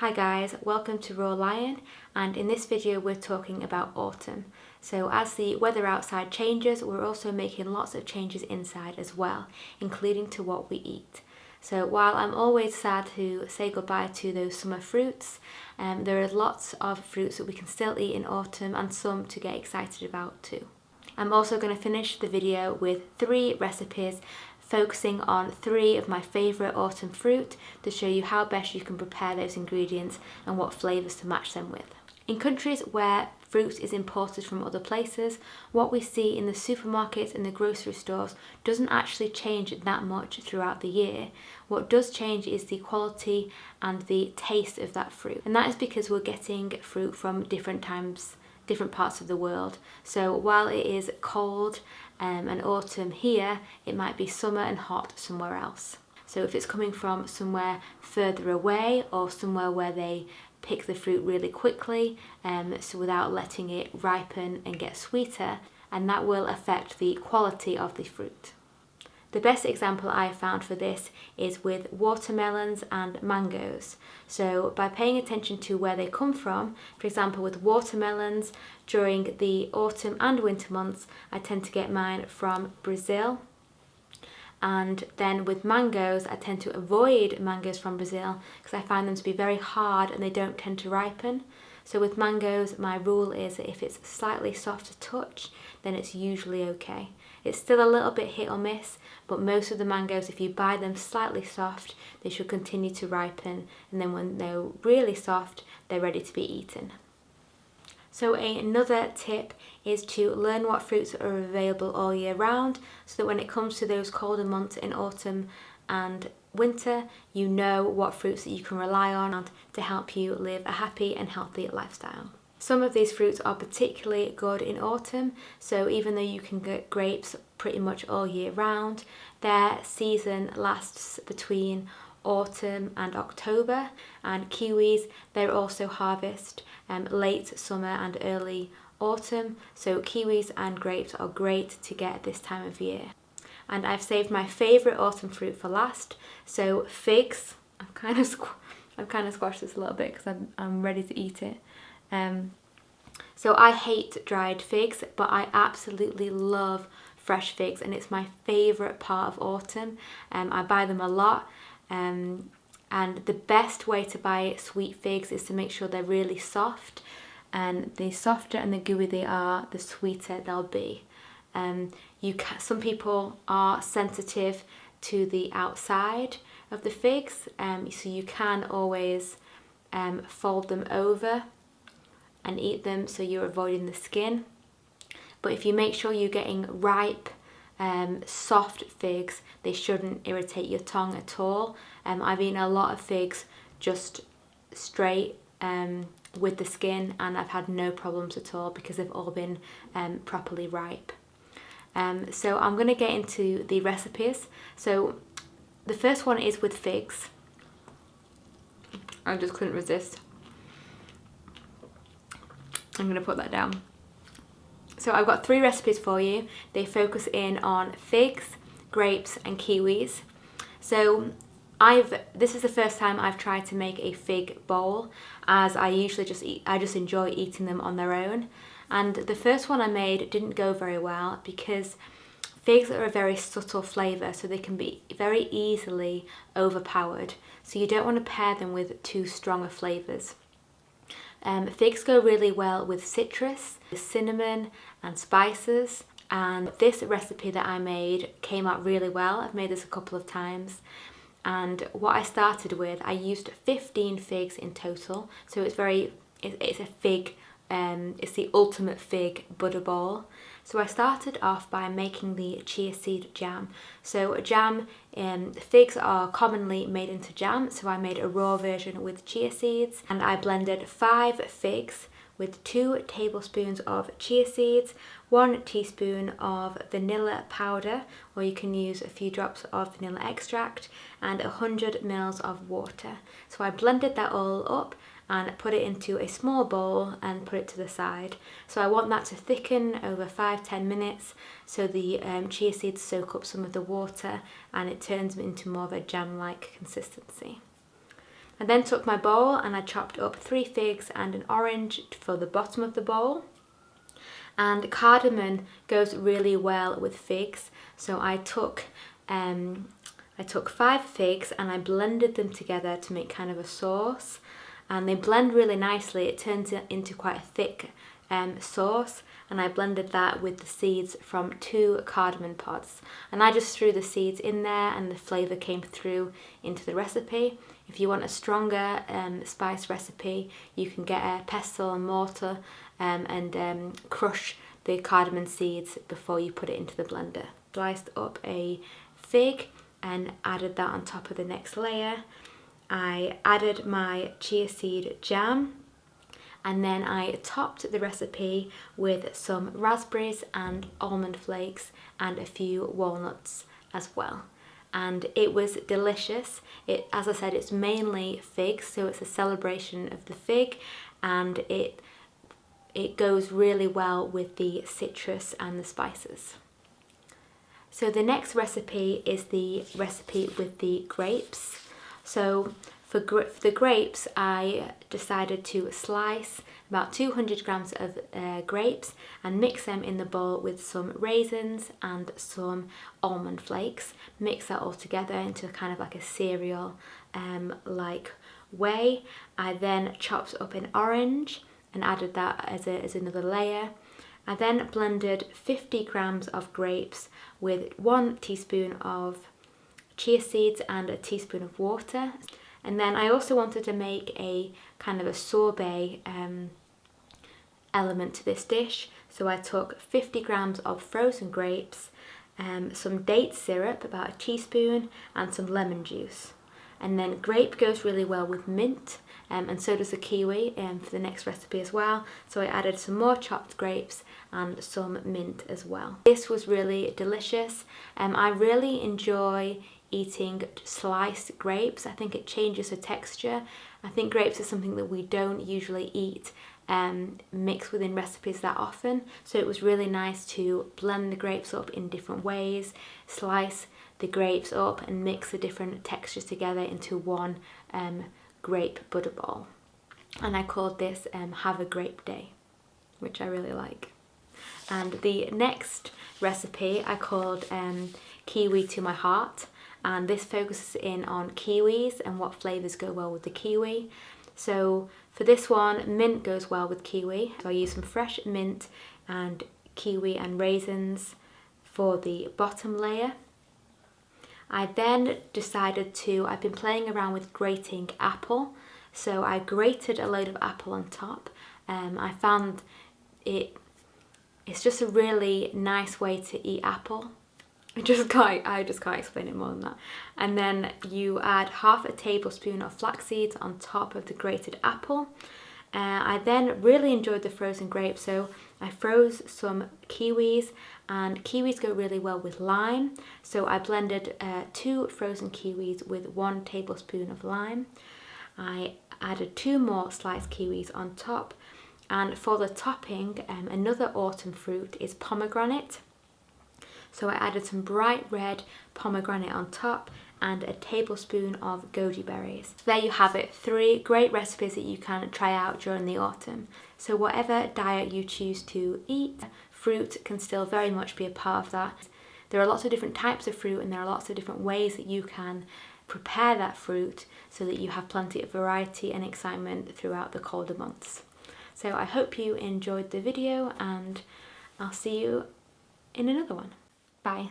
Hi guys, welcome to Raw Lion, and in this video we're talking about autumn. So as the weather outside changes, we're also making lots of changes inside as well, including to what we eat. So while I'm always sad to say goodbye to those summer fruits, there are lots of fruits that we can still eat in autumn and some to get excited about too. I'm also going to finish the video with 3 recipes focusing on 3 of my favourite autumn fruit to show you how best you can prepare those ingredients and what flavours to match them with. In countries where fruit is imported from other places, what we see in the supermarkets and the grocery stores doesn't actually change that much throughout the year. What does change is the quality and the taste of that fruit, and that is because we're getting fruit from different parts of the world. So while it is cold and autumn here, it might be summer and hot somewhere else. So if it's coming from somewhere further away or somewhere where they pick the fruit really quickly, so without letting it ripen and get sweeter, and that will affect the quality of the fruit. The best example I found for this is with watermelons and mangoes. So by paying attention to where they come from, for example with watermelons, during the autumn and winter months, I tend to get mine from Brazil. And then with mangoes, I tend to avoid mangoes from Brazil because I find them to be very hard and they don't tend to ripen. So with mangoes, my rule is that if it's slightly soft to touch, then it's usually okay. It's still a little bit hit or miss, but most of the mangoes, if you buy them slightly soft, they should continue to ripen, and then when they're really soft, they're ready to be eaten. So another tip is to learn what fruits are available all year round, so that when it comes to those colder months in autumn and winter, you know what fruits that you can rely on to help you live a happy and healthy lifestyle. Some of these fruits are particularly good in autumn, so even though you can get grapes pretty much all year round, their season lasts between autumn and October, and kiwis, they're also harvest late summer and early autumn, so kiwis and grapes are great to get this time of year. And I've saved my favourite autumn fruit for last, so figs. I've kind of squashed this a little bit because I'm ready to eat it. So I hate dried figs, but I absolutely love fresh figs, and it's my favourite part of autumn. I buy them a lot, and the best way to buy sweet figs is to make sure they're really soft, and the softer and the gooey they are, the sweeter they'll be. Some people are sensitive to the outside of the figs, so you can always fold them over and eat them, so you're avoiding the skin. But if you make sure you're getting ripe, soft figs, they shouldn't irritate your tongue at all. I've eaten a lot of figs just straight with the skin, and I've had no problems at all because they've all been properly ripe. So I'm going to get into the recipes. So the first one is with figs. I just couldn't resist. I'm going to put that down. So I've got 3 recipes for you. They focus in on figs, grapes and kiwis. So this is the first time I've tried to make a fig bowl, as I usually just enjoy eating them on their own. And the first one I made didn't go very well because figs are a very subtle flavour, so they can be very easily overpowered. So you don't want to pair them with too strong of flavours. Figs go really well with citrus, cinnamon and spices, and this recipe that I made came out really well. I've made this a couple of times, and what I started with, I used 15 figs in total, so it's a fig, it's the ultimate fig butter bowl. So I started off by making the chia seed jam. So jam, figs are commonly made into jam, so I made a raw version with chia seeds, and I blended 5 figs with 2 tablespoons of chia seeds, 1 teaspoon of vanilla powder, or you can use a few drops of vanilla extract, and 100 ml of water. So I blended that all up and put it into a small bowl and put it to the side. So I want that to thicken over 5-10 minutes, so the chia seeds soak up some of the water and it turns into more of a jam-like consistency. I then took my bowl and I chopped up 3 figs and an orange for the bottom of the bowl. And cardamom goes really well with figs, so I took 5 figs and I blended them together to make kind of a sauce, and they blend really nicely. It turns into quite a thick sauce, and I blended that with the seeds from 2 cardamom pods, and I just threw the seeds in there and the flavour came through into the recipe. If you want a stronger spice recipe, you can get a pestle and mortar and crush the cardamom seeds before you put it into the blender. Sliced up a fig and added that on top of the next layer. I added my chia seed jam, and then I topped the recipe with some raspberries and almond flakes and a few walnuts as well. And it was delicious. As I said, it's mainly figs, so it's a celebration of the fig, and it goes really well with the citrus and the spices. So the next recipe is the recipe with the grapes. So for the grapes, I decided to slice about 200 grams of grapes and mix them in the bowl with some raisins and some almond flakes. Mix that all together into kind of like a cereal like way. I then chopped up an orange and added that as another layer. I then blended 50 grams of grapes with 1 teaspoon of chia seeds and a teaspoon of water. And then I also wanted to make a kind of a sorbet element to this dish. So I took 50 grams of frozen grapes, some date syrup, about a teaspoon, and some lemon juice. And then grape goes really well with mint, and so does the kiwi for the next recipe as well. So I added some more chopped grapes and some mint as well. This was really delicious. I really enjoy eating sliced grapes. I think it changes the texture. I think grapes are something that we don't usually eat mixed within recipes that often. So it was really nice to blend the grapes up in different ways, slice the grapes up and mix the different textures together into one grape butterball. And I called this Have a Grape Day, which I really like. And the next recipe I called Kiwi to My Heart, and this focuses in on kiwis and what flavours go well with the kiwi. So for this one, mint goes well with kiwi. So I used some fresh mint and kiwi and raisins for the bottom layer. I then decided I've been playing around with grating apple, so I grated a load of apple on top. I found it's just a really nice way to eat apple. I just can't explain it more than that. And then you add half a tablespoon of flax seeds on top of the grated apple. I then really enjoyed the frozen grapes, so I froze some kiwis, and kiwis go really well with lime. So I blended 2 frozen kiwis with 1 tablespoon of lime. I added 2 more sliced kiwis on top, and for the topping, another autumn fruit is pomegranate. So I added some bright red pomegranate on top and a tablespoon of goji berries. There you have it, 3 great recipes that you can try out during the autumn. So whatever diet you choose to eat, fruit can still very much be a part of that. There are lots of different types of fruit, and there are lots of different ways that you can prepare that fruit so that you have plenty of variety and excitement throughout the colder months. So I hope you enjoyed the video, and I'll see you in another one. Bye.